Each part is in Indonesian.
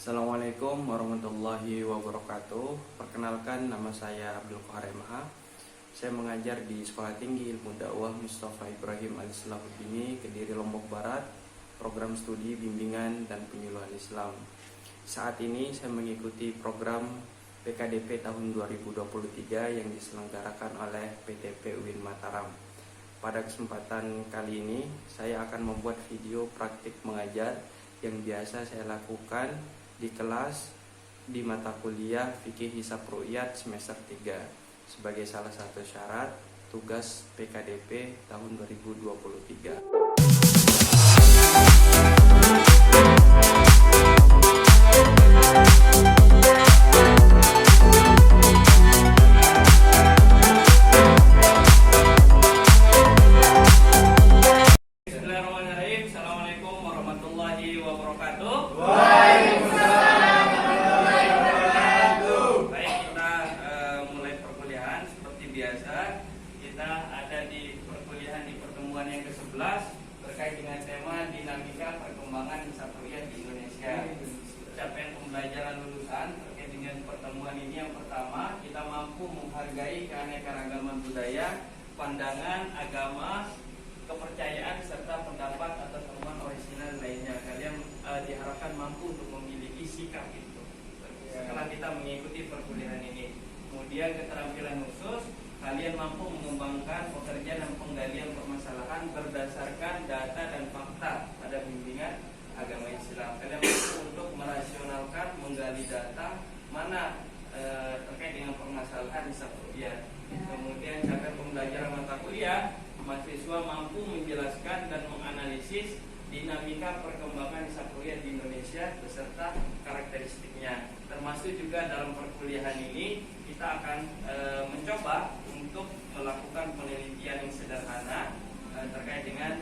Assalamualaikum warahmatullahi wabarakatuh. Perkenalkan, nama saya Abdul Qahar MH. Saya mengajar di Sekolah Tinggi Ilmu Dakwah Mustafa Ibrahim Al-Salahuddin, Kediri, Lombok Barat, program studi bimbingan dan penyuluhan Islam. Saat ini saya mengikuti program PKDP tahun 2023 yang diselenggarakan oleh PTP UIN Mataram. Pada kesempatan kali ini, saya akan membuat video praktik mengajar yang biasa saya lakukan di kelas di mata kuliah Fikih Hisab Ru'yat semester 3 sebagai salah satu syarat tugas PKDP tahun 2023. Bismillahirrahmanirrahim. Assalamualaikum warahmatullahi wabarakatuh. Waalaikumsalam warahmatullahi wabarakatuh. Baik, kita mulai perkuliahan seperti biasa. Kita ada di perkuliahan di pertemuan yang ke-11 terkait dengan tema dinamika perkembangan hisab ru'yat di Indonesia. Capaian pembelajaran lulusan terkait dengan pertemuan ini, yang pertama, kita mampu menghargai keanekaragaman budaya, pandangan, agama, kepercayaan serta pendapat atau temuan orisinal lainnya. Kalian diharapkan mampu untuk memiliki sikap itu setelah kita mengikuti perkuliahan ini. Kemudian keterampilan khusus, kalian mampu mengembangkan pekerjaan dan penggalian permasalahan berdasarkan data dan fakta pada bimbingan agama Islam. Kalian mampu untuk merasionalkan, menggali data mana terkait dengan permasalahan hisab ru'yat. Kemudian capaian pembelajaran mata kuliah, mahasiswa mampu menjelaskan dan menganalisis dinamika perkembangan hisab ru'yat di Indonesia beserta karakteristiknya. Termasuk juga dalam perkuliahan ini kita akan mencoba untuk melakukan penelitian yang sederhana terkait dengan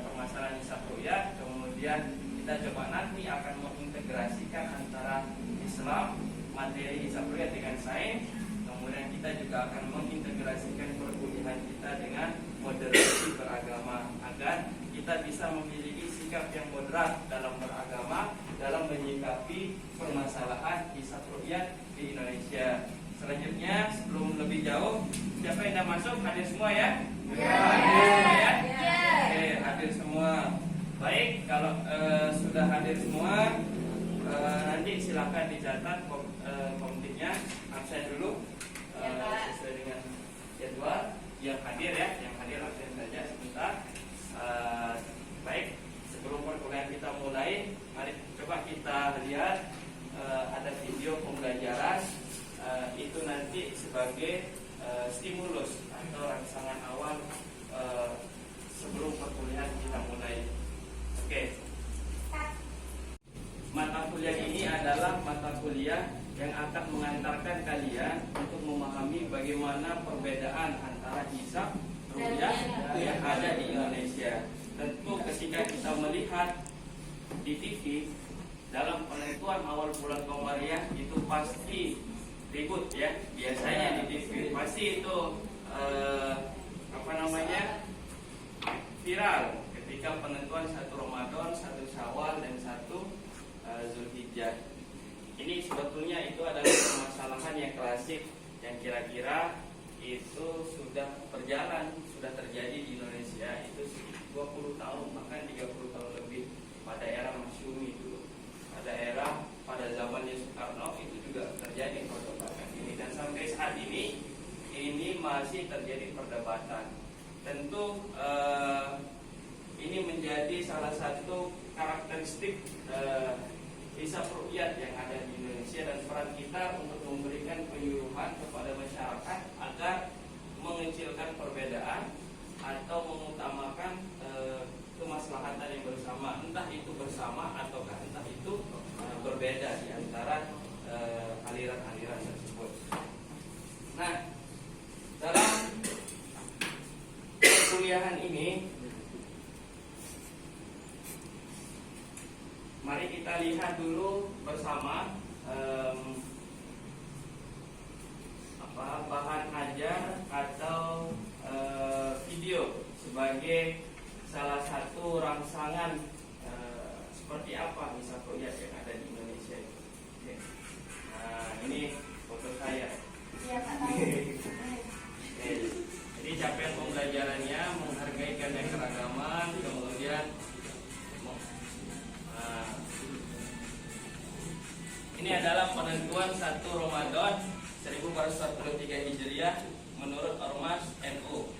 permasalahan hisab ru'yat. Kemudian kita coba nanti akan mengintegrasikan antara Islam, materi hisab ru'yat dengan sains. Kemudian kita juga akan mengintegrasikan perkuliahan kita dengan moderasi beragama agar kita bisa memiliki sikap yang moderat dalam beragama dalam menyikapi permasalahan hisab ru'yat di Indonesia. Selanjutnya, sebelum lebih jauh, siapa yang sudah masuk? Hadir semua ya? Hadir ya? Oke, hadir semua. Baik, kalau sudah hadir semua, nanti silakan dicatat komtiknya. Absen dulu sesuai dengan jadwal. Yang hadir ya, yang hadir absen saja sebentar. Baik, sebelum perkuliahan kita mulai, mari coba kita lihat ada video pembelajaran. Itu nanti sebagai stimulus atau rangsangan awal sebelum perkuliahan kita mulai. Oke. Mata kuliah ini adalah mata kuliah yang akan mengantarkan kalian untuk memahami bagaimana perbedaan antara hisab ru'yat yang ada di Indonesia. Tentu ketika kita melihat di TV dalam penentuan awal bulan Komariah itu pasti ribut ya. Biasanya di TV pasti itu viral ketika penentuan 1 Ramadan, 1 Syawal dan 1 Zulhijjah. Ini sebetulnya itu adalah permasalahan yang klasik yang kira-kira itu sudah berjalan, sudah terjadi di Indonesia itu 20 tahun bahkan 30 tahun lebih pada era Masyumi dulu. Pada zamannya Soekarno itu juga terjadi perdebatan ini, dan sampai saat ini masih terjadi perdebatan. Tentu ini menjadi salah satu karakteristik hisab ru'yat yang ada di Indonesia, dan peran kita untuk memberikan penyuluhan kepada masyarakat agar mengecilkan perbedaan atau mengutamakan kemaslahatan yang bersama, entah itu bersama ataukah entah itu berbeda di antara aliran-aliran tersebut. Nah, dalam perkuliahan ini mari kita lihat dulu bersama bahan ajar atau video sebagai salah satu rangsangan seperti apa hisab ru'yat yang ada di Indonesia Ini adalah penentuan 1 Ramadan 1443 Hijriah menurut Ormas NU.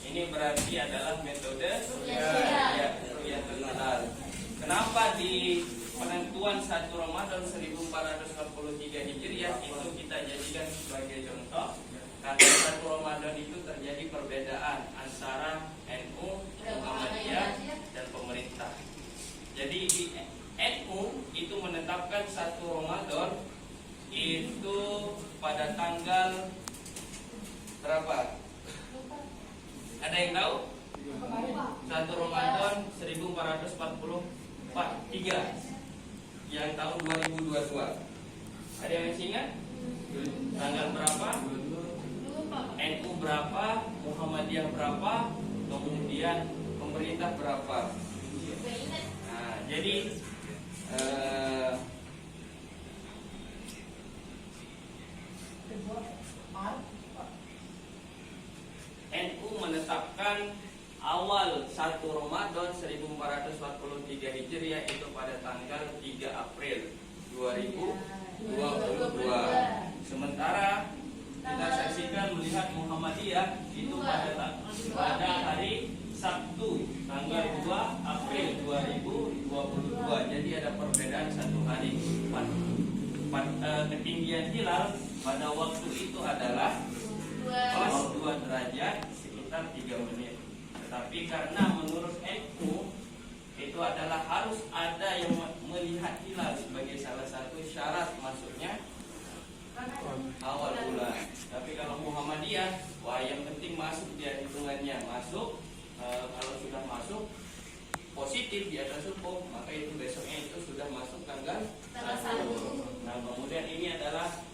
Ini berarti adalah metode Ru'yatul Hilal. Kenapa di penentuan 1 Ramadan 1443 Hijriah itu kita jadikan sebagai contoh? Karena 1 Ramadan itu terjadi perbedaan antara NU, Muhammadiyah, dan pemerintah. Jadi di NU itu menetapkan 1 Ramadan itu pada tanggal berapa? Ada yang tahu? 1 Ramadan 1443 yang tahun 2022. Ada yang masih ingat? Tanggal berapa? NU berapa? Muhammadiyah berapa? Kemudian pemerintah berapa? Nah, jadi NU menetapkan awal 1 Ramadan 1443 Hijriah itu pada tanggal 3 April 2022. Sementara kita saksikan melihat Muhammadiyah itu pada hari Sabtu tanggal 2 April 2022. Jadi ada perbedaan 1 hari. Ketinggian hilal pada waktu itu adalah plus 2 derajat sekitar 3 menit. Tetapi karena menurut NU itu adalah harus ada yang melihat hilal sebagai salah satu syarat masuknya awal bulan. Tapi kalau Muhammadiyah, wah yang penting masuk dia hitungannya masuk. Kalau sudah masuk positif di atas hukum, maka itu besoknya itu sudah masuk tanggal 1. Nah, kemudian ini adalah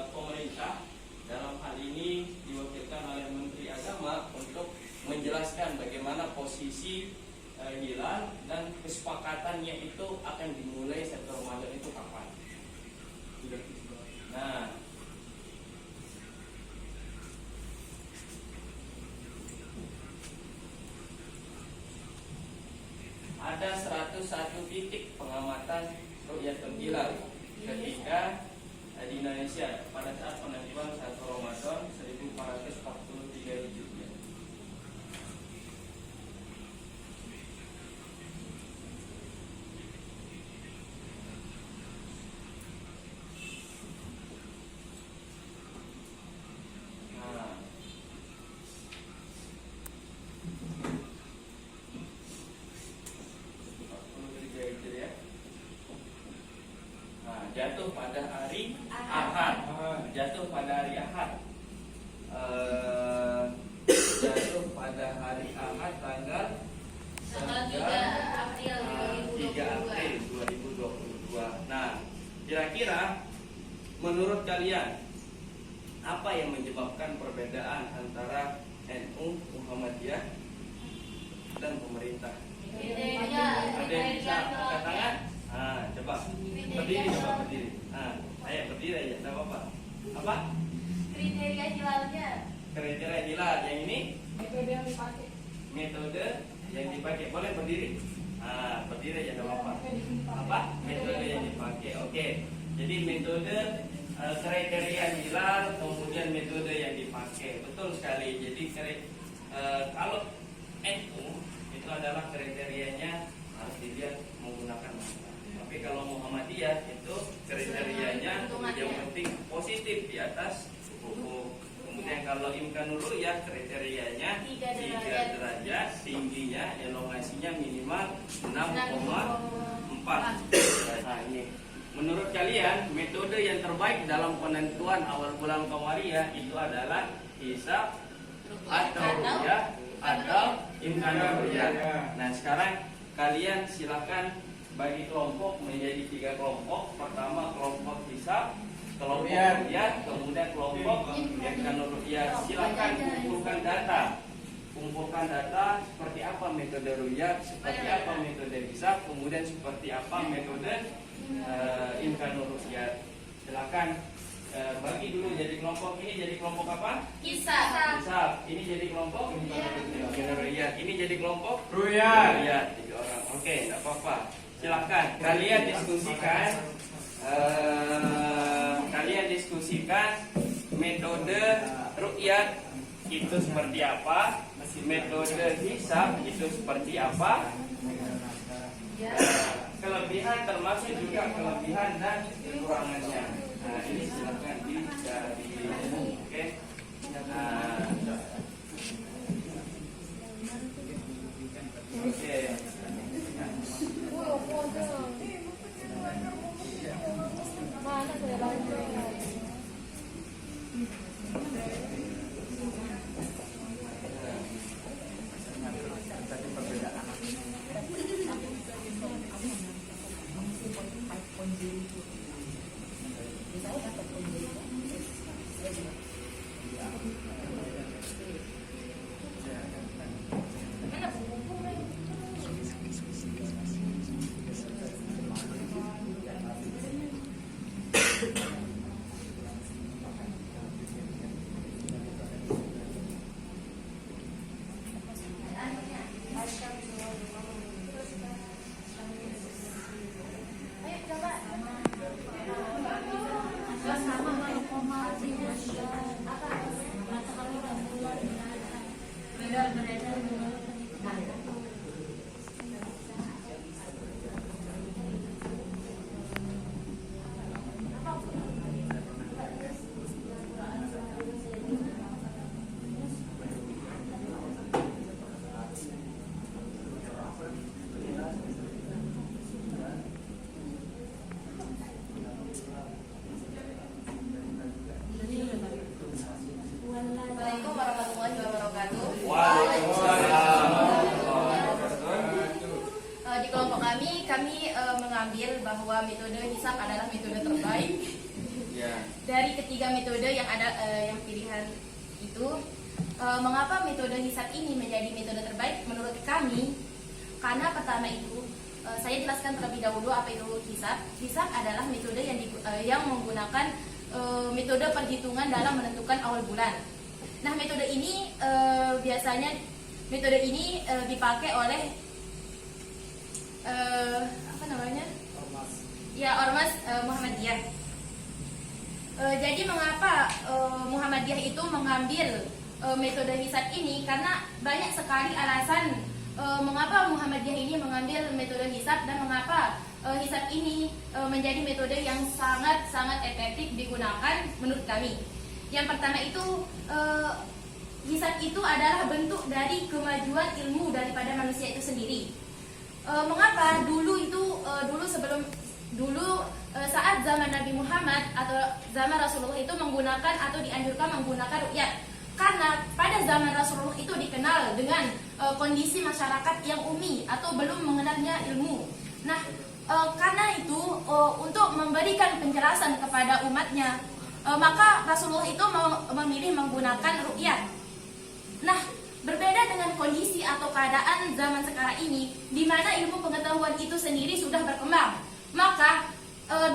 pemerintah dalam hal ini diwakilkan oleh Menteri Agama untuk menjelaskan bagaimana posisi hilal dan kesepakatannya itu akan dimulai 1 Ramadan itu kapan. Nah, ada 101 titik pengamatan Ru'yatul Hilal ketika di Indonesia pada saat penentuan 1 Ramadan 1443 Hijriah. Jatuh pada hari Ahad. Jatuh pada hari Ahad. Jatuh pada hari Ahad tanggal 3 April 2022. Nah, kira-kira menurut kalian apa yang menyebabkan perbedaan antara NU, Muhammadiyah, dan pemerintah? Ada yang bisa angkat tangan? Coba berdiri, ayo berdiri aja, tidak apa-apa. Apa? Kriteria hilalnya. Kriteria hilal yang ini? Metode yang dipakai. Metode yang dipakai, boleh berdiri. Berdiri aja, tidak apa-apa. Apa? Metode yang dipakai. Oke. Jadi metode kriteria hilal, kemudian metode yang dipakai. Betul sekali. Jadi kalau NU itu adalah kriterianya harus dilihat menggunakan mata. Tapi kalau Muhammadiyah itu kriterianya yang penting positif di atas hukum. Kemudian kalau Imkanul Ru'yah kriterianya 3 derajat, tingginya elongasinya minimal 6,4. Nah, ini menurut kalian metode yang terbaik dalam penentuan awal bulan Qamariyah itu adalah hisab atau ru'yah atau Imkanul Ru'yah. Nah, sekarang kalian silakan bagi kelompok menjadi 3 kelompok. Pertama kelompok hisab, kelompok ru'yah, kemudian kelompok Imkanul Ru'yah. Silakan kumpulkan data. Kumpulkan data seperti apa metode ru'yah, seperti apa metode hisab, kemudian seperti apa metode Imkanul Ru'yah. Silakan bagi dulu jadi kelompok. Ini jadi kelompok apa? Hisab. Ini jadi kelompok Imkanul Ru'yah. Ini jadi kelompok ru'yah. 3 orang. Oke, tidak apa-apa. Silakan kalian diskusikan. Metode ru'yat itu seperti apa, metode hisab itu seperti apa, kelebihan termasuk juga kelebihan dan kekurangannya. Nah, ini silakan dicari. Oke. Oke. Mana sudah lanjut? Assalamualaikum warahmatullahi wabarakatuh. Waalaikumsalam. Di kelompok kami mengambil bahwa metode hisab adalah metode terbaik Ya. dari ketiga metode yang ada yang pilihan itu. Mengapa metode hisab ini menjadi metode terbaik menurut kami? Karena pertama itu saya jelaskan terlebih dahulu apa itu hisab. Hisab adalah metode yang menggunakan metode perhitungan dalam menentukan awal bulan. Nah, metode ini biasanya dipakai oleh Ormas Muhammadiyah. Jadi mengapa Muhammadiyah itu mengambil metode hisab ini? Karena banyak sekali alasan mengapa Muhammadiyah ini mengambil metode hisab dan mengapa hisab ini menjadi metode yang sangat efektif digunakan menurut kami. Yang pertama itu hisab itu adalah bentuk dari kemajuan ilmu daripada manusia itu sendiri. Mengapa saat zaman Nabi Muhammad atau zaman Rasulullah itu menggunakan atau dianjurkan menggunakan ru'yat? Karena pada zaman Rasulullah itu dikenal dengan kondisi masyarakat yang ummi atau belum mengenalnya ilmu. Nah, karena itu untuk memberikan penjelasan kepada umatnya, maka Rasulullah itu memilih menggunakan ru'yat. Nah, berbeda dengan kondisi atau keadaan zaman sekarang ini, di mana ilmu pengetahuan itu sendiri sudah berkembang. Maka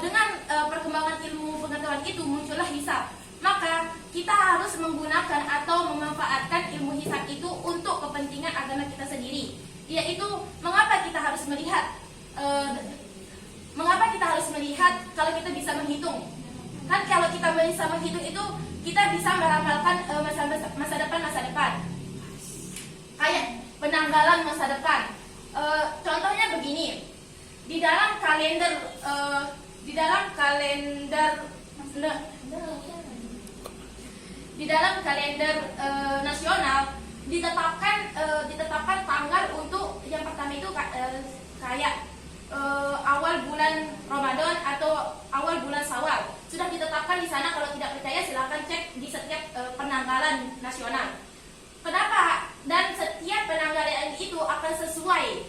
dengan perkembangan ilmu pengetahuan itu muncullah hisab. Maka kita harus menggunakan atau memanfaatkan ilmu hisab itu untuk kepentingan agama kita sendiri. Yaitu mengapa kita harus melihat kalau kita bisa menghitung. Kan kalau kita bisa menghitung itu kita bisa meramalkan masa depan. Kayak penanggalan masa depan. Contohnya begini. Di dalam kalender nasional ditetapkan tanggal untuk yang pertama itu kayak awal bulan Ramadan atau awal bulan Syawal. Sudah ditetapkan di sana. Kalau tidak percaya silakan cek di setiap penanggalan nasional. Kenapa? Dan setiap penanggalan itu akan sesuai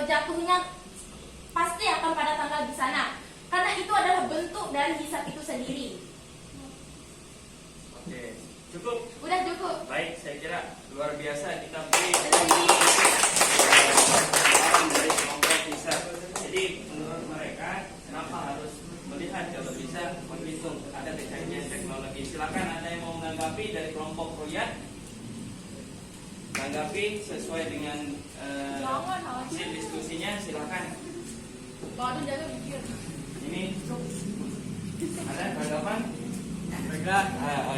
jatuhnya pasti akan pada tanggal di sana. Karena itu adalah bentuk dari hisab itu sendiri. Oke, cukup. Udah cukup. Baik, saya kira luar biasa kita beri dari kelompok hisab. Jadi menurut mereka kenapa harus melihat kalau bisa menghitung? Ada kecanggihan teknologi. Silakan ada yang mau menanggapi dari kelompok ru'yat. Tanggapi sesuai dengan Jangan hasil diskusinya silakan. Baru jaga mikir. Ini ada tanggapan? Baiklah,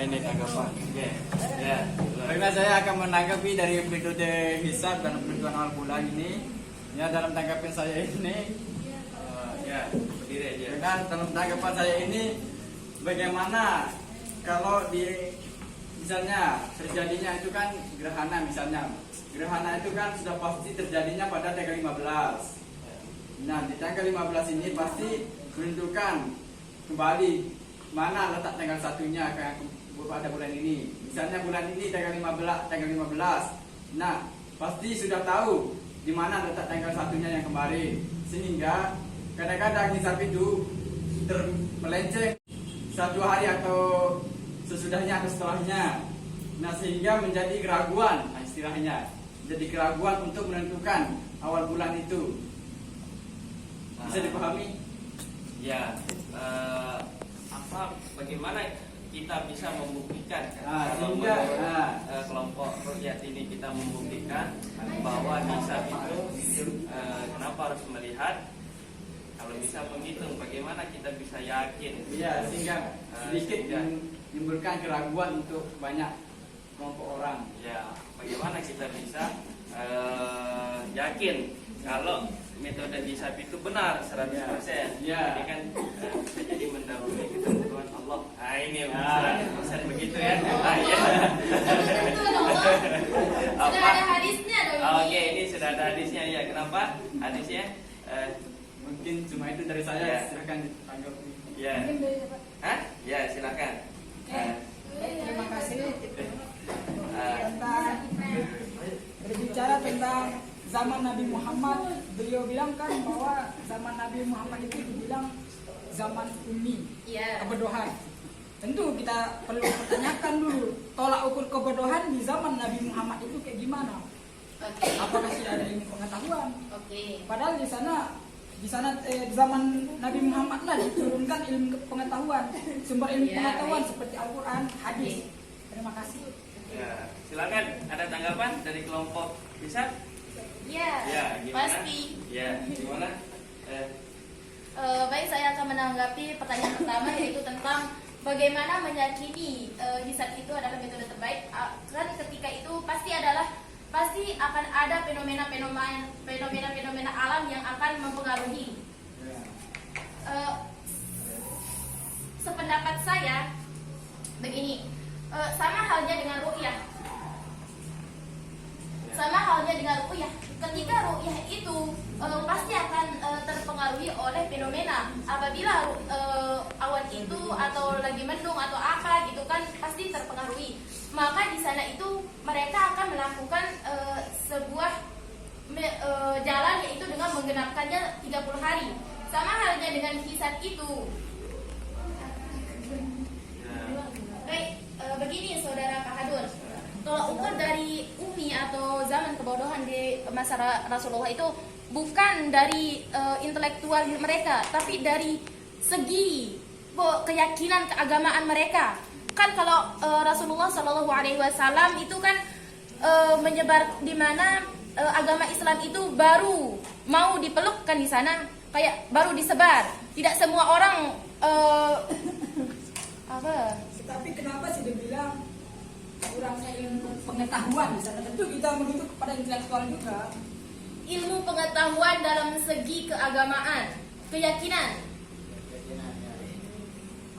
Ini tanggapan. Oke. Ya. baiklah saya akan menanggapi dari metode hisab dan penentuan awal bulan ini. Ya, dalam tanggapan saya ini, Ya, berdiri aja. dengan dalam tanggapan saya ini, bagaimana kalau misalnya terjadinya itu kan gerhana misalnya. Gerhana itu kan sudah pasti terjadinya pada tanggal 15. Nah, di tanggal 15 ini pasti menentukan kembali mana letak tanggal satunya pada bulan ini. Misalnya bulan ini tanggal 15. Nah, pasti sudah tahu di mana letak tanggal satunya yang kemarin. Sehingga kadang-kadang hisab itu melenceng 1 hari atau sesudahnya atau setelahnya. Nah, sehingga menjadi keraguan istilahnya. Jadi keraguan untuk menentukan awal bulan itu. Bisa dipahami? Ya, bagaimana kita bisa membuktikan kalau sehingga, menurut kelompok rukyat ini kita membuktikan bahwa hisab itu kenapa harus melihat? Kalau bisa menghitung, bagaimana kita bisa yakin? ya, sehingga sedikit menimbulkan keraguan untuk banyak kelompok orang. Ya, bagaimana kita bisa yakin kalau metode hisab itu benar 100%? Ya. Jadi kan bisa jadi mendahului ketentuan Allah. Nah, ini 100% begitu ya. Nah, ya. Betul dong. Sudah ada hadisnya dong. Oke, ini sudah ada hadisnya ya. Kenapa hadisnya? Mungkin cuma itu dari saya. Ya. Silakan ditanggapi. Ya. Hah? Ya, silakan. Terima kasih. Ah, Berbicara tentang zaman Nabi Muhammad, beliau bilang kan bahwa zaman Nabi Muhammad itu dibilang zaman ummi, Iya. kebodohan. Tentu kita perlu pertanyakan dulu tolak ukur kebodohan di zaman Nabi Muhammad itu kayak gimana? Oke. Apakah sudah ada ilmu pengetahuan? Oke. Padahal di sana zaman Nabi Muhammad lah diturunkan ilmu pengetahuan, sumber ilmu Ya, pengetahuan baik. seperti Al-Quran, hadis. Terima kasih. ya. Silakan, ada tanggapan dari kelompok hisab? Iya. Ya, gimana? Pasti. Ya, gimana? Baik, saya akan menanggapi pertanyaan pertama, yaitu tentang bagaimana meyakini hisab itu adalah metode terbaik. Kan ketika itu pasti akan ada fenomena alam yang akan mempengaruhi. Sependapat saya begini, sama halnya dengan ru'yah. Ketika ru'yah itu pasti akan terpengaruhi oleh fenomena. Apabila awan itu atau lagi mendung atau apa gitu kan pasti terpengaruhi. Maka di sana itu mereka akan melakukan sebuah jalan, yaitu dengan menggenapkannya 30 hari. Sama halnya dengan hisab itu. Baik, begini saudara Pak Hadun. Kalau ukur dari ummi atau zaman kebodohan di masa Rasulullah itu bukan dari intelektual mereka, tapi dari segi keyakinan keagamaan mereka. Kan kalau Rasulullah Shallallahu Alaihi Wasallam itu kan menyebar di mana agama Islam itu baru mau dipelukkan di sana, kayak baru disebar. Tidak semua orang Tapi kenapa sih dia bilang kurangnya ilmu pengetahuan di sana? Tentu kita menuju kepada intelektual juga. ilmu pengetahuan dalam segi keagamaan, keyakinan.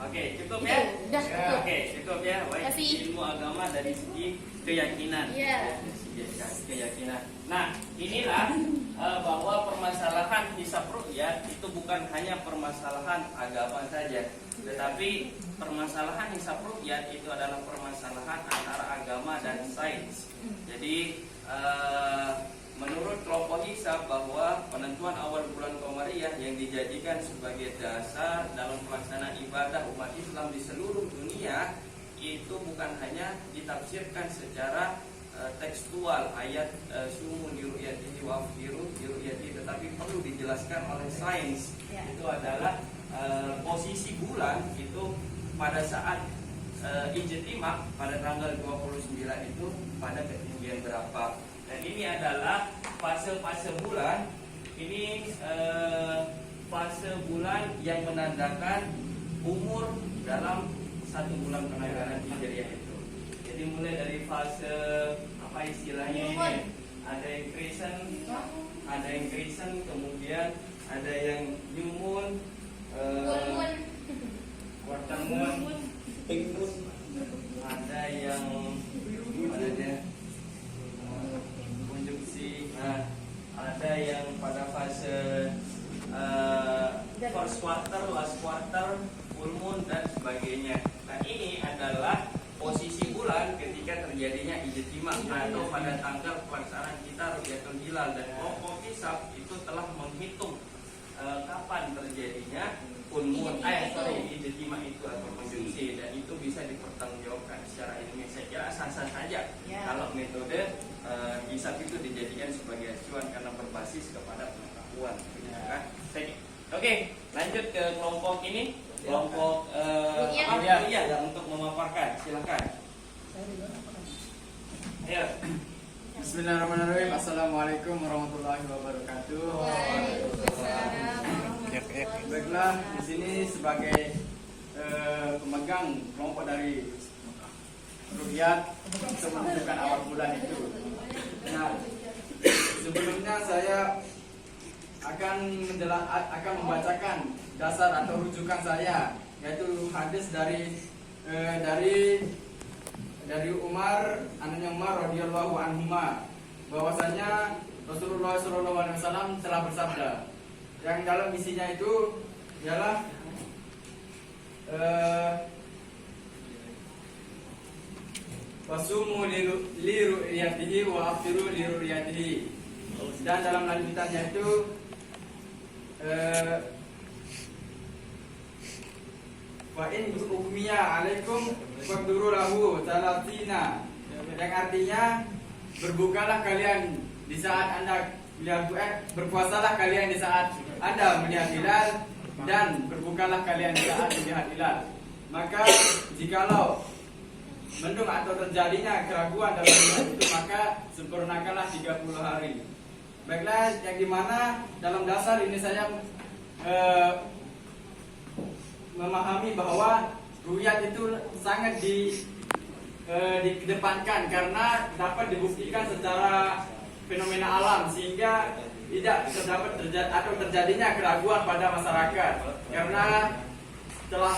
Oke, cukup ya? Udah, cukup. Oke, cukup ya. Baik, Kasih. ilmu agama dari segi keyakinan. Iya. Keyakinan. Nah, inilah bahwa permasalahan hisab ru'yat itu bukan hanya permasalahan agama saja, tetapi permasalahan hisab ru'yat itu adalah permasalahan antara agama dan sains. Jadi menurut kelompok hisab bahwa penentuan awal bulan Qamariyah yang dijadikan sebagai dasar dalam pelaksanaan ibadah umat Islam di seluruh dunia itu bukan hanya ditafsirkan secara tekstual ayat sumu liru'yatihi wa afdiru liru'yatihi, tetapi perlu dijelaskan oleh sains. Ya. Itu adalah posisi bulan itu pada saat ijtima pada tanggal 29 itu pada ketinggian berapa. Dan ini adalah fase-fase bulan ini fase bulan yang menandakan umur dalam satu bulan penanggalan Hijriah itu. Jadi mulai dari fase apa istilahnya ini, ada yang crescent, kemudian ada yang new moon, quarter moon, pink moon, ada yang konjungsi, ada yang pada fase first quarter, last quarter, full moon dan sebagainya. Nah ini adalah posisi bulan ketika terjadinya ijtima atau pada tanggal pelaksanaan kita Rukyatul Hilal, dan kelompok hisab itu telah menghitung kapan terjadinya full moon, ijtima itu atau konjungsi, dan itu bisa dipertanggungjawabkan secara ilmiah. Saya kira sah-sah saja kalau metode hisab itu dijadikan sebagai acuan karena berbasis kepada pengetahuan. Oke, lanjut ke kelompok ini, kelompok ya untuk memaparkan, silakan. Ayo. Bismillahirrahmanirrahim. Assalamualaikum warahmatullahi wabarakatuh. Baiklah, di sini sebagai pemegang kelompok dari rukyat untuk menentukan awal bulan itu. Nah, sebelumnya saya akan membacakan dasar atau rujukan saya, yaitu hadis dari Umar, anaknya Umar radhiyallahu anhuma, bahwasanya Rasulullah SAW telah bersabda, yang dalam isinya itu ialah wasumu li ru'yatihi wa aftiru li ru'yatihi, dan dalam lanjutannya itu wa in ukmiya alaikum faqduru lahu talatina, yang artinya berbukalah kalian di saat Anda melihat berpuasalah kalian di saat Anda melihat hilal, dan berbukalah kalian di saat melihat hilal. Maka jikalau mendung atau terjadinya keraguan dalam hilal itu, maka sempurnakanlah 30 hari. Baiklah, yang dimana dalam dasar ini saya memahami bahwa ru'yat itu sangat dikedepankan karena dapat dibuktikan secara fenomena alam, sehingga tidak terdapat terjadinya keraguan pada masyarakat karena telah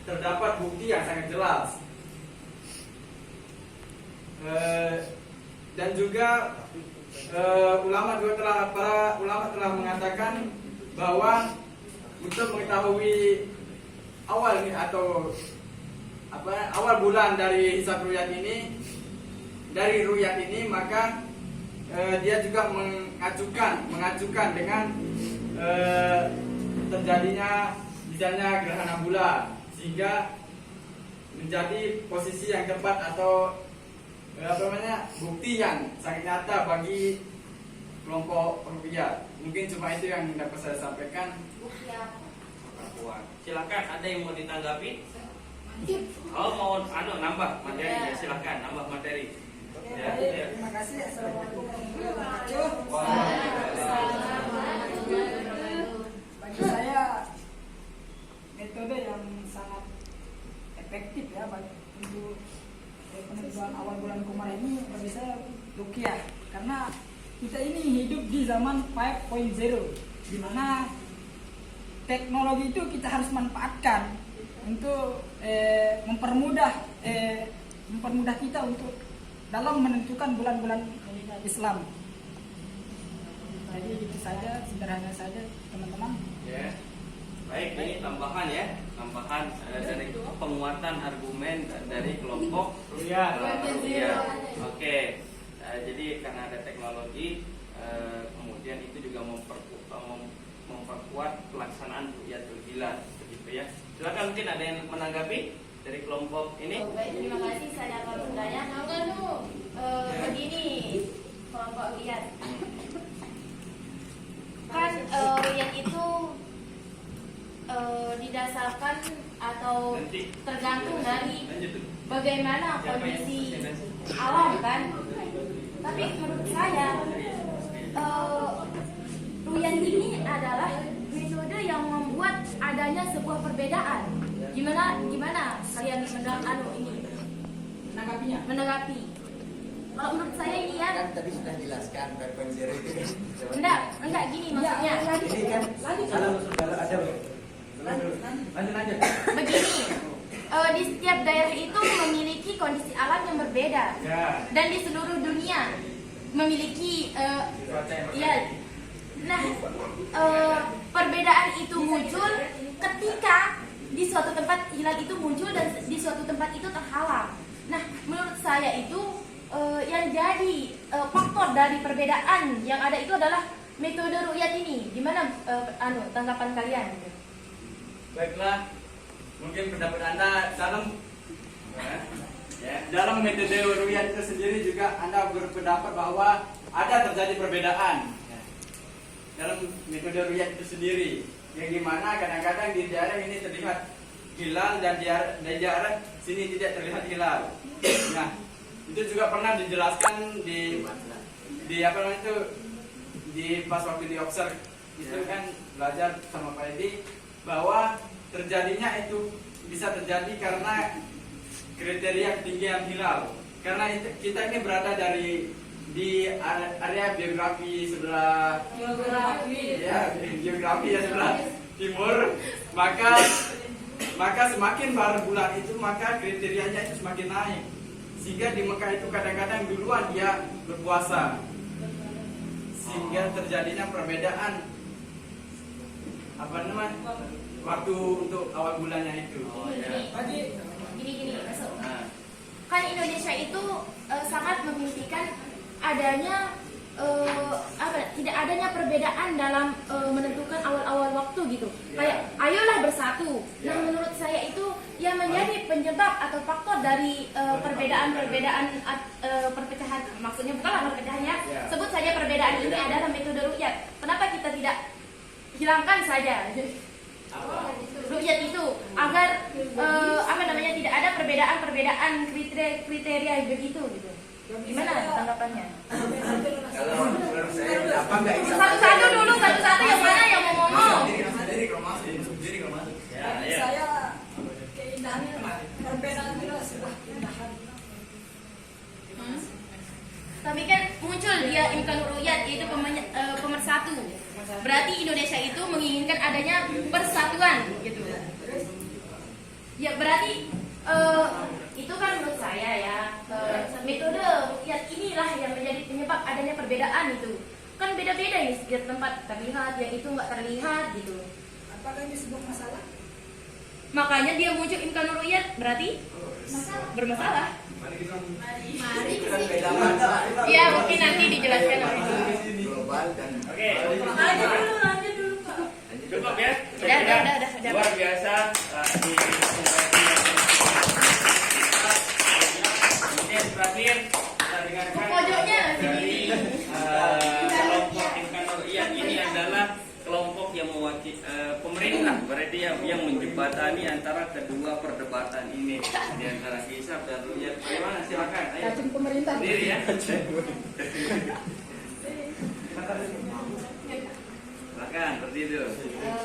terdapat bukti yang sangat jelas. Dan juga para ulama telah mengatakan bahwa untuk mengetahui awal bulan dari hisab ru'yat ini, maka dia juga mengacukan dengan terjadinya misalnya gerhana bulan, sehingga menjadi posisi yang tepat atau bukti yang sangat nyata bagi kelompok rukyat. Mungkin cuma itu yang dapat saya sampaikan. Silakan, ada yang mau ditanggapi? Oh, mau nambah materi ya, silakan nambah materi. Ya. Terima kasih. Assalamualaikum warahmatullahi wabarakatuh. Bagi saya metode yang sangat efektif ya untuk penentuan awal bulan Qamar ini, bagi saya rukyah, karena kita ini hidup di zaman 5.0, di mana teknologi itu kita harus manfaatkan untuk mempermudah kita untuk dalam menentukan bulan-bulan Islam. Jadi itu saja, sederhana saja teman-teman. Ya. Baik, ini tambahan dari penguatan argumen dari kelompok rukyat. Oke. Jadi karena ada teknologi, kemudian itu juga memperkuat pelaksanaan Rukyatul Hilal, begitu ya. Silakan, mungkin ada yang menanggapi dari kelompok ini. Baik, terima kasih. Saya akan bertanya. Begini, kelompok rukyat. Kan rukyat itu didasarkan atau tergantung dari bagaimana kondisi alam kan. Tapi menurut saya ru'yat ini adalah metode yang membuat adanya sebuah perbedaan. Gimana kalian menanggapi? Kalau menurut saya ini ya, Kan tadi sudah jelaskan frekuensi itu kan. enggak gini maksudnya. Ini kan kalau ada Lanjut. Begini, di setiap daerah itu memiliki kondisi alam yang berbeda, Ya. dan di seluruh dunia memiliki Nah, perbedaan itu muncul ketika di suatu tempat hilal itu muncul dan di suatu tempat itu terhalang. Nah, menurut saya itu yang jadi faktor dari perbedaan yang ada itu adalah metode ru'yat ini. Gimana tanggapan kalian? Baiklah, mungkin pendapat Anda dalam metode ru'yat itu sendiri juga Anda berpendapat bahwa ada terjadi perbedaan dalam metode ru'yat itu sendiri, yang dimana kadang-kadang di daerah ini terlihat hilal dan di daerah sini tidak terlihat hilal. Nah, itu juga pernah dijelaskan di apa namanya itu, di pas waktu di observe itu kan belajar sama Pak Edi bahwa terjadinya itu bisa terjadi karena kriteria ketinggian hilal. Karena kita ini berada di area geografi sebelah geografi sebelah timur, maka semakin baru bulan itu maka kriterianya itu semakin naik, sehingga di Mekah itu kadang-kadang duluan dia berpuasa, sehingga terjadinya perbedaan waktu untuk awal bulannya itu. Gini, kan Indonesia itu sangat memimpikan adanya tidak adanya perbedaan dalam menentukan awal-awal waktu gitu. Kayak ayolah bersatu. Nah, menurut saya itu yang menjadi penyebab atau faktor dari perbedaan-perbedaan perpecahan, maksudnya bukanlah perpecahannya, sebut saja perbedaan ini adalah metode ru'yat. Kenapa kita tidak hilangkan saja ru'yat itu agar tidak ada perbedaan kriteria begitu gitu. Gimana tanggapannya? Kalau menurut saya apa enggak bisa Satu-satu yang mana yang mau ngomong? Saya keindahannya perbedaan itu sudah keindahan. Tapi kan muncul dia imkanur ru'yat, yaitu pemersatu. Berarti Indonesia itu menginginkan adanya persatuan gitu. Ya berarti itu kan menurut saya ya, metode ru'yat inilah yang menjadi penyebab adanya perbedaan itu. Kan beda-beda nih, setiap tempat terlihat, yang itu nggak terlihat gitu. Apakah ini sebuah masalah? Makanya dia muncul imkanur ru'yat, berarti bermasalah. Mari Ya mungkin nanti dijelaskan oleh global dan Lanjut dulu Pak. Cukup ya? Udah. Luar biasa di kemudian terakhir kita dengarkan Pojoknya dari kelompok Imkanur Ru'yat ini adalah kelompok yang mewakili pemerintah, berarti yang menjembatani antara kedua perdebatan ini di antara hisab dan ru'yat. Bagaimana? Silakan. Ayo. Racun pemerintah. Sendiri ya. Silakan, seperti itu.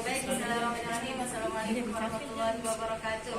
Baik, bismillahirrahmanirrahim. Assalamualaikum warahmatullahi wabarakatuh.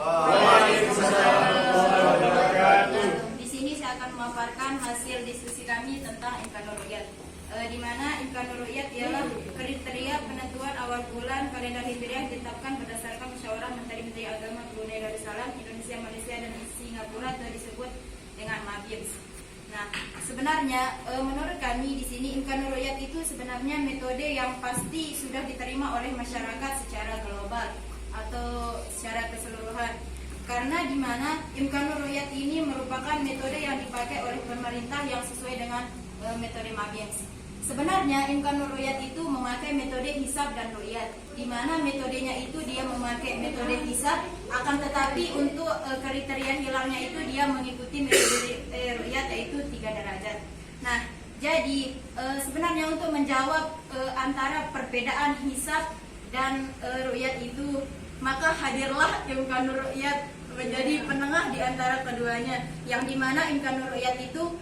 Di sini saya akan memaparkan hasil diskusi kami tentang Imkanur Ru'yat. Di mana Imkanur Ru'yat ialah kriteria penentuan awal bulan kalender Hijriah ditetapkan berdasarkan musyawarah Menteri-Menteri Agama Brunei Darussalam, Indonesia, Malaysia, dan Singapura atau disebut dengan MABIMS. Nah, sebenarnya menurut kami di sini Imkanur Ru'yat itu sebenarnya metode yang pasti sudah diterima oleh masyarakat secara global atau secara keseluruhan. Karena di mana Imkanur Ru'yat ini merupakan metode yang dipakai oleh pemerintah yang sesuai dengan metode MABIMS. Sebenarnya Imkanur Ru'yat itu memakai metode hisab dan ru'yat, di mana metodenya itu dia memakai metode hisab, akan tetapi untuk kriteria hilalnya itu dia mengikuti metode ru'yat, yaitu 3 derajat. Nah, jadi sebenarnya untuk menjawab antara perbedaan hisab dan ru'yat itu, maka hadirlah Imkanur Ru'yat menjadi penengah di antara keduanya, yang dimana Imkanur Ru'yat itu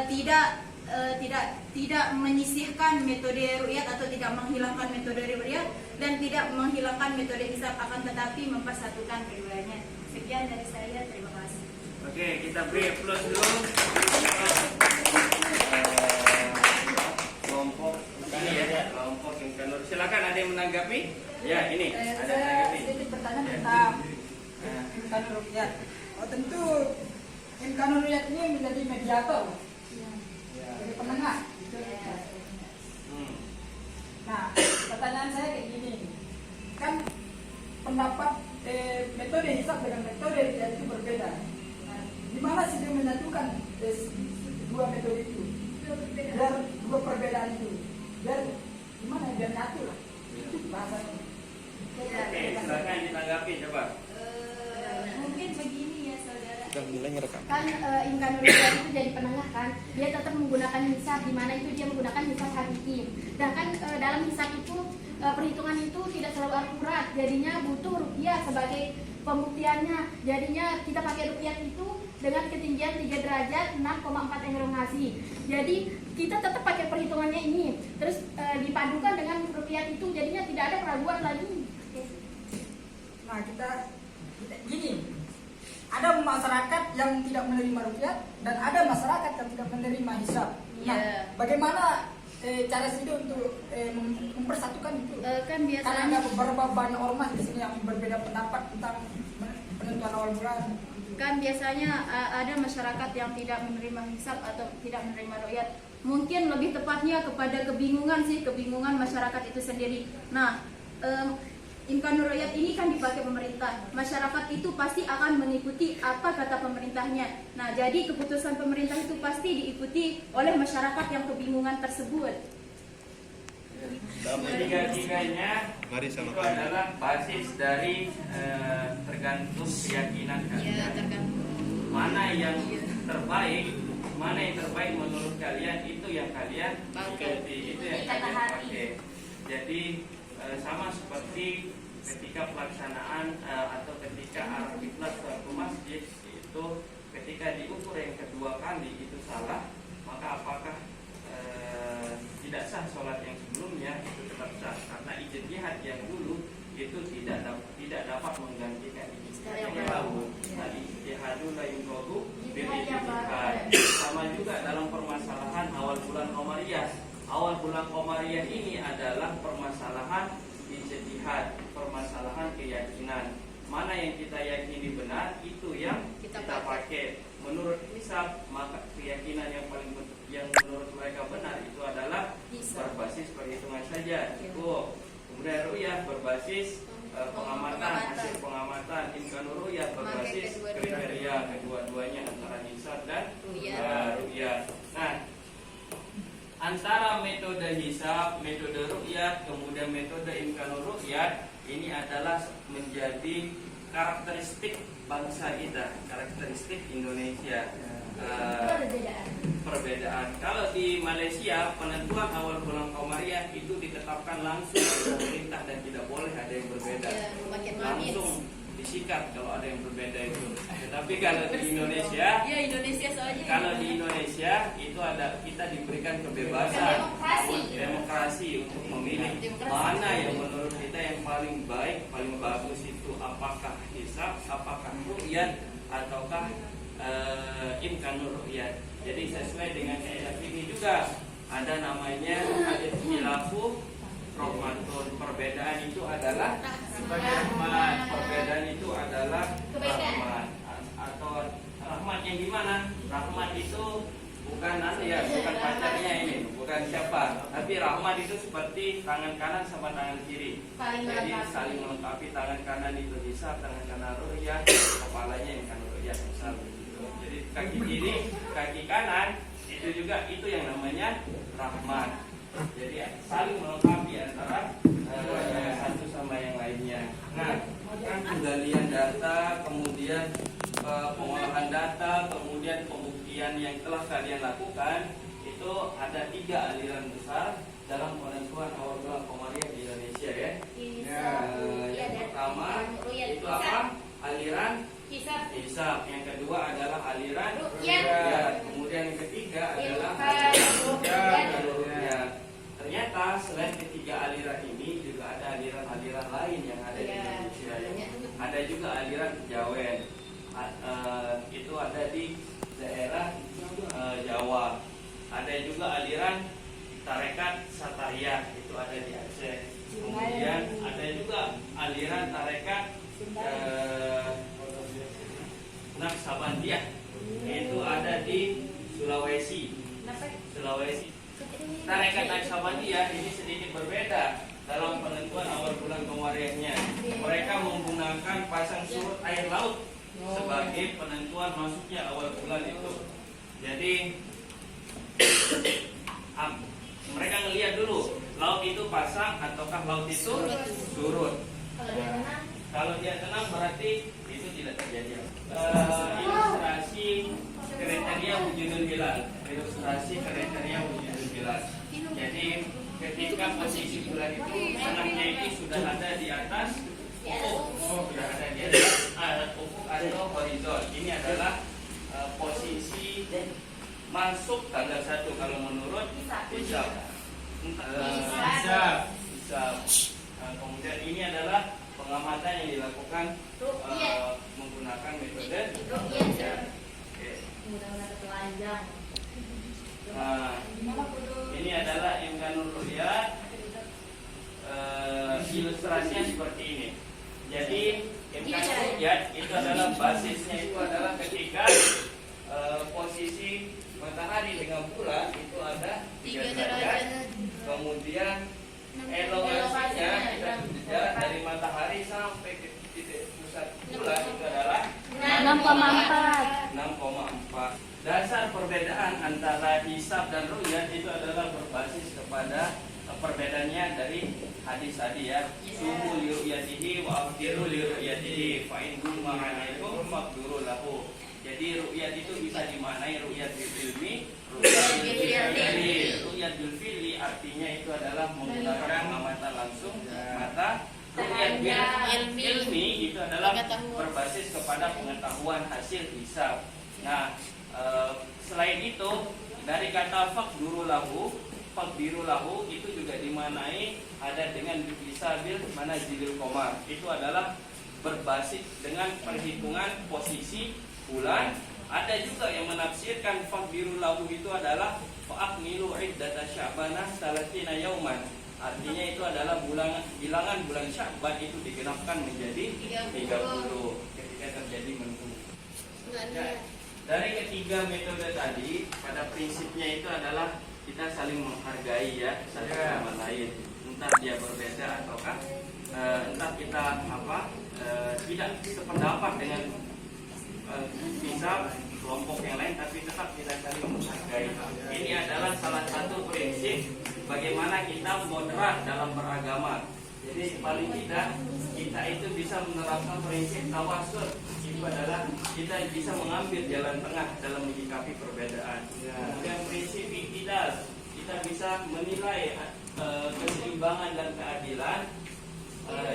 tidak tidak menyisihkan metode ru'yat atau tidak menghilangkan metode ru'yat dan tidak menghilangkan metode hisab, akan tetapi mempersatukan keduanya. Sekian dari saya, terima kasih. Oke, kita beri plus dulu. Kelompok ini ya, kelompok Imkanur. Silakan, ada yang menanggapi? Ya, ini ada yang Saya menanggapi. sedikit bertanya tentang Imkanur Ruqyat. Oh, tentu Imkanur Ruqyat ini menjadi mediator, jadi penengah. Nah, pertanyaan saya kayak gini, kan pendapat metode hisab dengan metode ruqyat itu berbeda. Nah, gimana sih dia menyatukan dua metode itu? Biar dua perbedaan itu, biar gimana? Biar nyatu lah. Itu bahasanya. Oke, silakan ditanggapi coba. Mungkin begini ya saudara. Udah mulai ngerekam. Kan Imkanur Ruqyat itu jadi penengah kan, dia tetap menggunakan hisab, di mana itu dia menggunakan hisab hakiki. Sedangkan dalam hisab itu perhitungan itu tidak selalu akurat, jadinya butuh ruqyah sebagai pembuktiannya. Jadinya kita pakai ruqyat itu dengan ketinggian 3 derajat 6,4 engrongasi. Jadi kita tetap pakai perhitungannya ini, terus dipadukan dengan ruqyat itu, jadinya tidak ada keraguan lagi. Nah, kita gini, ada masyarakat yang tidak menerima ruqyat dan ada masyarakat yang tidak menerima hisab. Nah, Iya. bagaimana cara sih untuk mempersatukan itu? Kan Karena biasanya ada beberapa banyak ormas di sini yang berbeda pendapat tentang penentuan awal bulan. ada masyarakat yang tidak menerima hisab atau tidak menerima ruqyat. Mungkin lebih tepatnya kepada kebingungan masyarakat itu sendiri. Nah, Imkanur Ruqyat ini kan dipakai pemerintah. Masyarakat itu pasti akan mengikuti apa kata pemerintahnya. Nah, jadi keputusan pemerintah itu pasti diikuti oleh masyarakat yang kebingungan tersebut. Tiga-tiganya itu adalah basis dari tergantung keyakinan kalian. Mana yang terbaik menurut kalian, itu yang kalian ikuti, itu yang kalian pakai. Jadi sama seperti ketika pelaksanaan atau ketika arah kiblat suatu masjid itu, ketika diukur yang kedua kali itu salah, maka apakah tidak sah sholat yang sebelumnya? Itu tetap sah, karena ijtihad yang dulu itu tidak dapat menggantikan ijtihad yang baru. Nah, ijtihadu la yunqadu bil ijtihad. Sama juga dalam permasalahan awal bulan Qamariyah. Awal bulan Qamariyah ini adalah permasalahan ijtihad, permasalahan keyakinan. Mana yang kita yakini benar, itu yang kita pakai. Menurut hisab, maka keyakinan yang menurut mereka benar itu adalah berbasis perhitungan saja. Itu. Kemudian ruqyah berbasis pengamatan, hasil pengamatan. Imkanur Ruqyat berbasis kriteria kedua-duanya antara hisab dan ruqyah. Nah, antara metode hisab, metode ruqyat, kemudian metode Imkanur Ruqyat, ini adalah menjadi karakteristik bangsa kita, karakteristik Indonesia. Perbedaan. Kalau di Malaysia, penentuan awal bulan Qamariyah itu ditetapkan langsung oleh pemerintah dan tidak boleh ada yang berbeda. Langsung disikat kalau ada yang berbeda itu. Tetapi kalau di Indonesia, kalau di Indonesia itu kita diberikan kebebasan, demokrasi untuk memilih mana yang menurut kita yang paling baik, paling bagus itu, apakah hisab, apakah ruqyat, ataukah Imkanur Ruqyat. Jadi sesuai dengan kaidah fikih juga ada namanya al-ikhtilafu rahmatun. Perbedaan itu adalah rahmat. Perbedaan itu adalah rahmat. Atau rahmat yang gimana? Rahmat itu bukan bukan pacarnya ini, bukan siapa. Tapi rahmat itu seperti tangan kanan sama tangan kiri. Jadi saling melengkapi. Tangan kanan itu hisab, tangan kanan ruqyah, kepalanya yang kan ruqyah misal. Jadi kaki kiri, kaki kanan itu juga itu yang namanya rahmat. Jadi saling melengkapi antara satu sama yang lainnya. Nah, kan penggalian data, kemudian pengolahan data, kemudian pembuktian yang telah kalian lakukan, itu ada 3 aliran besar dalam penentuan awal bulan Qamariyah di Indonesia ya. Yang pertama itu apa? Aliran hisab. Yang kedua adalah aliran ruqyat. Kemudian yang ketiga adalah aliran lain yang ada di Indonesia. Ada juga aliran Kejawen, itu ada di daerah Jawa. Ada juga aliran Tarekat Satariyah, itu ada di Aceh. Kemudian ada juga aliran Tarekat Naksabandiyah, itu ada di Sulawesi. Tarekat Naksabandiyah ini sedikit berbeda dalam penentuan awal bulan Komariahnya. Mereka menggunakan pasang surut air laut sebagai penentuan masuknya awal bulan itu. Jadi mereka ngelihat dulu laut itu pasang ataukah laut itu surut. Kalau dia tenang berarti itu tidak terjadi. Ilustrasi kriteria wujudul hilal. Ilustrasi kriteria wujudul hilal. Jadi ketika posisi bulan itu tengahnya itu sudah ada di atas ufuk, sudah ada di atas ufuk atau horizon. Ini adalah posisi masuk tanggal 1 kalau menurut bisa. Kemudian ini adalah pengamatan yang dilakukan menggunakan metode ru'yat. Ini adalah imkanul ru'yat. Ilustrasinya seperti ini. Jadi imkanul ru'yat itu adalah basisnya itu adalah ketika posisi matahari dengan bulan itu ada 3 derajat. Kemudian elongasinya kita jarak dari matahari sampai ke titik pusat bulan itu adalah 6,4. Dasar perbedaan antara hisab dan ru'yat itu adalah berbasis kepada perbedaannya dari hadis tadi ya. Sumu li ru'yatihi wa afdiru li ru'yatihi fa in hum ma'anaikum faqduru lahu. Jadi ru'yat itu bisa dimaknai ru'yat bil ilmi, ru'yat bil fi'li artinya itu adalah menggunakan amatan langsung mata. Ru'yat bil ilmi itu adalah berbasis kepada pengetahuan hasil hisab. Nah, selain itu dari kata faqduru lahu itu juga dimaknai ada dengan bisabil manazilil qamar. Itu adalah berbasis dengan perhitungan posisi bulan. Ada juga yang menafsirkan faqdiru lahu itu adalah fa'akmilu iddata sya'banah salatina yauman. Artinya itu adalah bilangan bulan Sya'ban itu digenapkan menjadi 30 ketika terjadi mendung. Ya, dari ketiga metode tadi pada prinsipnya itu adalah kita saling menghargai ya satu sama lain. Entah dia berbeda ataukah entah kita tidak sependapat dengan bisa kelompok yang lain, tapi tetap kita saling menghargai. Ini adalah salah satu prinsip bagaimana kita moderat dalam beragama. Jadi paling tidak kita itu bisa menerapkan prinsip tawasul. Itu adalah kita bisa mengambil jalan tengah dalam menyikapi perbedaan. Kemudian prinsip iktidal, kita bisa menilai keseimbangan dan keadilan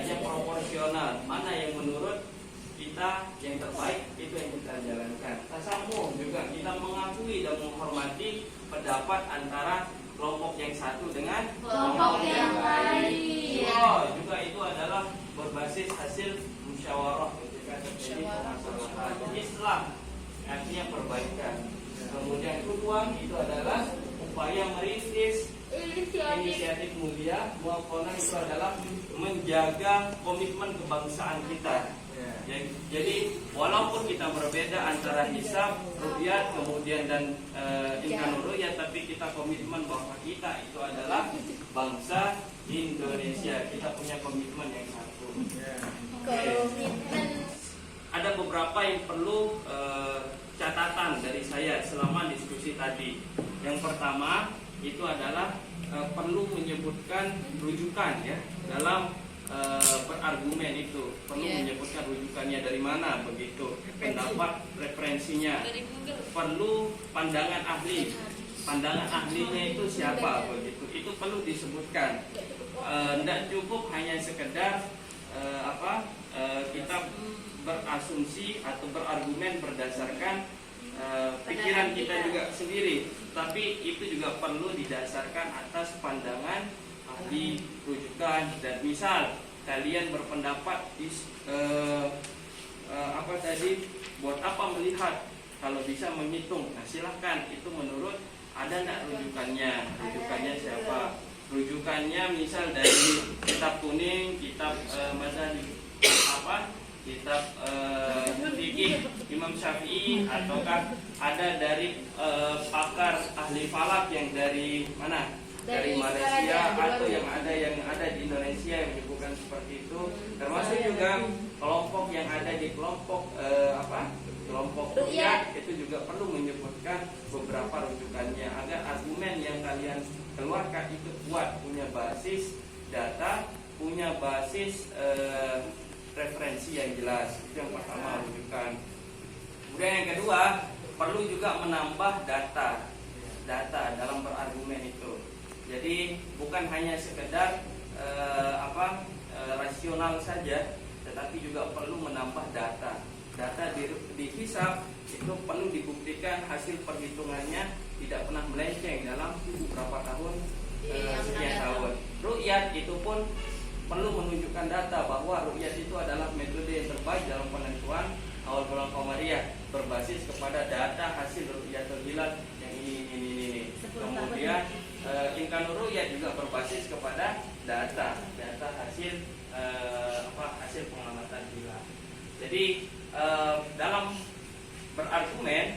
yang proporsional. Mana yang menurut kita yang terbaik itu yang kita jalankan. Tasamuh juga kita mengakui dan menghormati pendapat antara kelompok yang satu dengan kelompok yang lain. Juga itu adalah berbasis hasil musyawarah ketika terjadi permasalahan. Islam artinya perbaikan. Kemudian kedua itu adalah upaya merintis inisiatif mulia. Muakonah itu adalah menjaga komitmen kebangsaan kita. Jadi walaupun kita berbeda antara hisab, ru'yat, kemudian dan imkanul ru'yat, tapi kita komitmen bahwa kita itu adalah bangsa Indonesia. Kita punya komitmen yang satu. Ada beberapa yang perlu catatan dari saya selama diskusi tadi. Yang pertama itu adalah perlu menyebutkan rujukan ya dalam berargumen itu perlu menyebutkan rujukannya dari mana begitu, pendapat referensinya, perlu pandangan ahli, pandangan ahlinya itu siapa begitu, itu perlu disebutkan. Tidak cukup hanya sekedar kita berasumsi atau berargumen berdasarkan pikiran kita juga sendiri, tapi itu juga perlu didasarkan atas pandangan ahli, rujukan. Dan misal kalian berpendapat apa tadi, buat apa melihat kalau bisa menghitung. Nah silahkan, itu menurut ada nggak rujukannya, rujukannya siapa, rujukannya misal dari kitab kuning, kitab mazhab apa, kitab fikih Imam Syafi'i, ataukah ada dari pakar ahli falak yang dari mana, dari Malaysia, atau yang ada di Indonesia yang menyebutkan seperti itu, termasuk juga kelompok yang ada di kelompok kelompok rukyat, itu juga perlu menyebutkan beberapa rujukannya agar argumen yang kalian keluarkan itu kuat, punya basis data, punya basis referensi yang jelas. Itu yang pertama, rujukan. Kemudian yang kedua, perlu juga menambah data dalam berargumen itu. Jadi bukan hanya sekedar rasional saja, tetapi juga perlu menambah data. Data di hisab itu perlu dibuktikan hasil perhitungannya tidak pernah melenceng dalam beberapa tahun, sekian tahun. Ru'yat itu pun perlu menunjukkan data bahwa ru'yat itu adalah metode yang terbaik dalam penentuan awal bulan Qamariyah, berbasis kepada data hasil ru'yatul hilal yang ini. Kemudian imkanur ru'yat juga berbasis kepada data hasil hasil pengamatan hilal. Jadi dalam berargumen,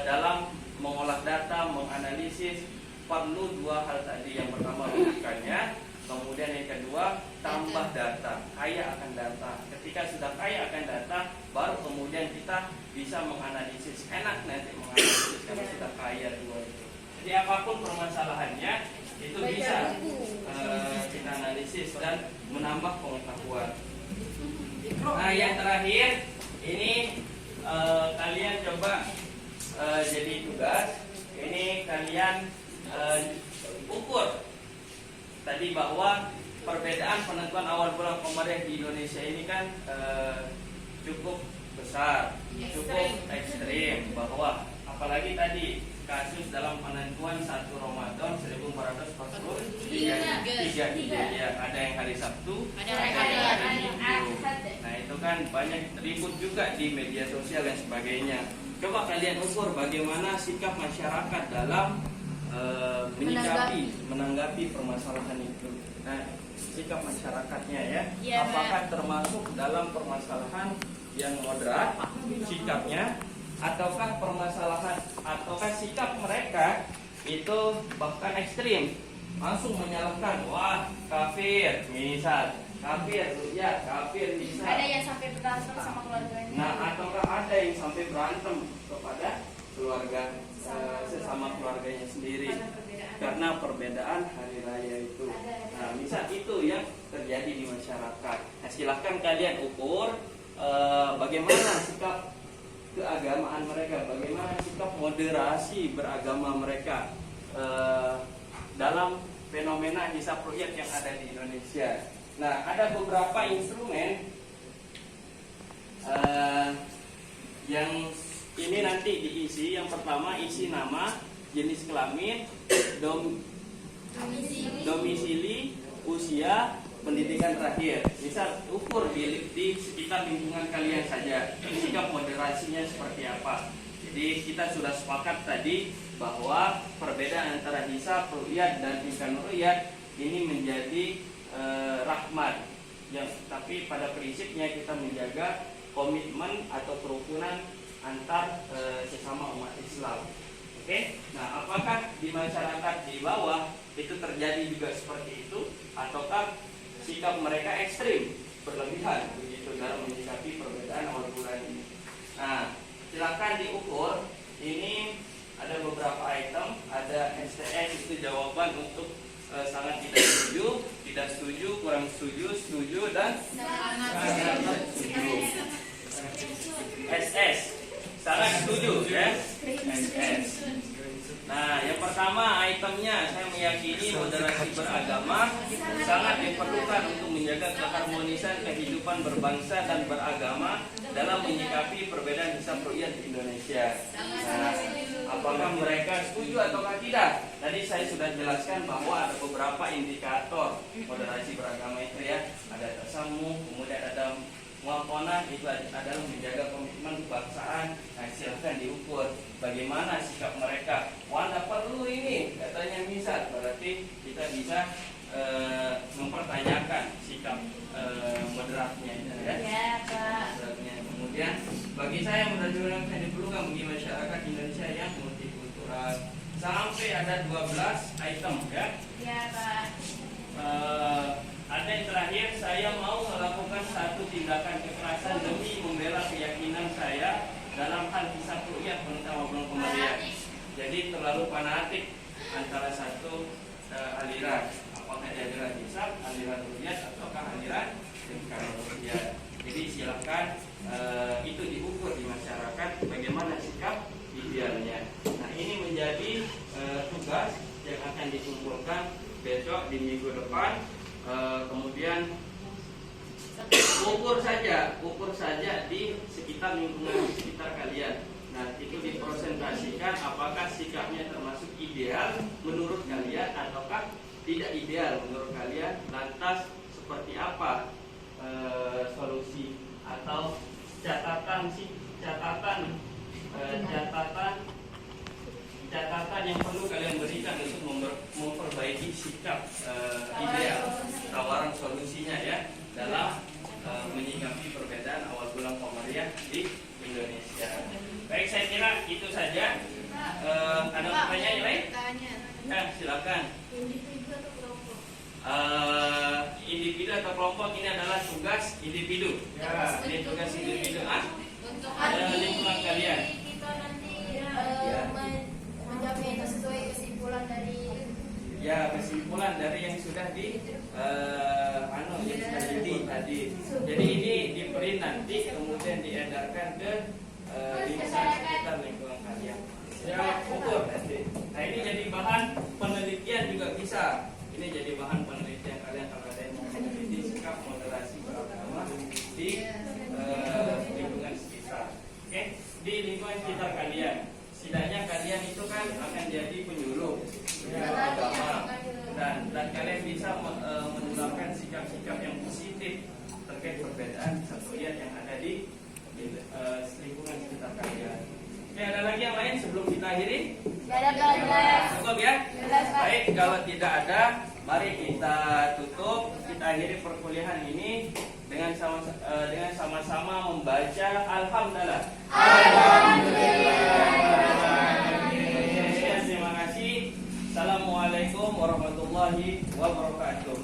dalam mengolah data, menganalisis, perlu dua hal tadi. Yang pertama rujukannya, kemudian yang kedua tambah data, kaya akan data. Ketika sudah kaya akan data, baru kemudian kita bisa menganalisis. Enak nanti menganalisis kalau sudah kaya dua itu. Jadi apapun permasalahannya itu bisa kita analisis dan menambah pengetahuan. Nah yang terakhir ini kalian coba jadi tugas. Ini kalian ukur tadi bahwa perbedaan penentuan awal bulan Qamariyah di Indonesia ini kan cukup besar, cukup ekstrim, bahwa apalagi tadi kasus dalam penentuan 1 Ramadan 1443 ya, ada yang hari Sabtu, ada yang hari Minggu. Nah itu kan banyak ribut juga di media sosial dan sebagainya. Coba kalian ukur bagaimana sikap masyarakat dalam menanggapi permasalahan itu. Nah, sikap masyarakatnya ya, apakah termasuk dalam permasalahan yang moderat sikapnya, ataukah sikap mereka itu bahkan ekstrim, langsung menyalahkan, wah kafir misal, kafir ya, kafir misal. Ada yang sampai berantem sama keluarganya. Nah, ataukah ada yang sampai berantem kepada keluarga sesama keluarganya sendiri karena perbedaan hari raya itu. Nah, misal itu yang terjadi di masyarakat. Nah, silahkan kalian ukur bagaimana sikap keagamaan mereka, bagaimana sikap moderasi beragama mereka dalam fenomena hisab ru'yat yang ada di Indonesia. Nah, ada beberapa instrumen yang ini nanti diisi. Yang pertama isi nama, jenis kelamin, domisili, usia, pendidikan terakhir. Misal ukur di sekitar lingkungan kalian saja, sikap moderasinya seperti apa. Jadi kita sudah sepakat tadi bahwa perbedaan antara hisab ru'yat dan imkanur ru'yat ini menjadi rahmat, tapi pada prinsipnya kita menjaga komitmen atau kerukunan antar sesama umat Islam. Oke? Nah, apakah di masyarakat di bawah itu terjadi juga seperti itu, ataukah sikap mereka ekstrim, berlebihan begitu dalam menyikapi perbedaan awal bulan ini? Nah, silakan diukur. Ini ada beberapa item, ada STS itu jawaban untuk sangat tidak setuju, kurang setuju, dan sangat setuju. SS sangat setuju ya. SS. Nah, yang pertama itemnya, saya meyakini moderasi beragama sangat diperlukan untuk menjaga keharmonisan kehidupan berbangsa dan beragama dalam menyikapi perbedaan hisab ru'yat di Indonesia. Nah, apakah mereka setuju ataukah tidak. Tadi saya sudah jelaskan bahwa ada beberapa indikator moderasi beragama itu ya. Ada tasamuh, kemudian ada muakonah, itu adalah menjaga komitmen kebangsaan. Nah, silahkan diukur bagaimana sikap mereka. Wah, nggak perlu ini katanya misal, berarti kita bisa mempertanyakan sikap moderatnya itu ya. Ya, Pak. Moderatnya. Kemudian bagi saya moderasi yang diperlukan bagi masyarakat Indonesia yang multikultural. Sampai ada 12 item ya. Ya, Pak. Ada yang terakhir, saya mau melakukan satu tindakan kekerasan demi membela keyakinan saya dalam hal hisab ru'yat tentang obrolan kematian. Jadi terlalu fanatik antara satu aliran, apakah dia aliran hisab, aliran ru'yat, ataukah aliran ru'yat. Jadi silakan itu diukur di masyarakat bagaimana sikap idealnya. Nah, ini menjadi tugas yang akan dikumpulkan besok di minggu depan. Kemudian ukur saja di sekitar lingkungan sekitar kalian. Nah, itu dipresentasikan apakah sikapnya termasuk ideal menurut kalian ataukah tidak ideal menurut kalian. Lantas seperti apa solusi atau catatan yang perlu kalian berikan untuk memperbaiki sikap ideal, tawaran solusinya ya dalam menyikapi perbedaan awal bulan Komariah di Indonesia. Baik, saya kira itu saja. Ada pertanyaan yang lain? Ya, silakan. Individu atau kelompok ini adalah tugas individu. Ya, ini tugas individu. Untuk Ada lingkungan kalian. kita nanti menjawabnya itu sesuai kesimpulan dari Ya, kesimpulan dari yang sudah tadi. Jadi ini diberi nanti kemudian diedarkan ke lingkungan sekitar lingkungan kalian. Ya, ukur nanti. Nah, ini jadi bahan penelitian juga bisa. Ini jadi bahan penelitian kalian kalau ada yang mau meneliti sikap moderasi beragama di lingkungan sekitar. Oke, di lingkungan sekitar kalian. Setidaknya kalian itu kan akan jadi penyuluh agama dan kalian bisa menularkan sikap-sikap yang positif terkait perbedaan syariat yang ada di lingkungan sekitar kalian. Oke, ada lagi yang lain sebelum kita akhiri? Cukup ya? Baik, kalau tidak ada, mari kita tutup, kita akhiri perkuliahan ini dengan sama-sama membaca Alhamdulillah. Terima kasih. Assalamualaikum warahmatullahi wabarakatuh.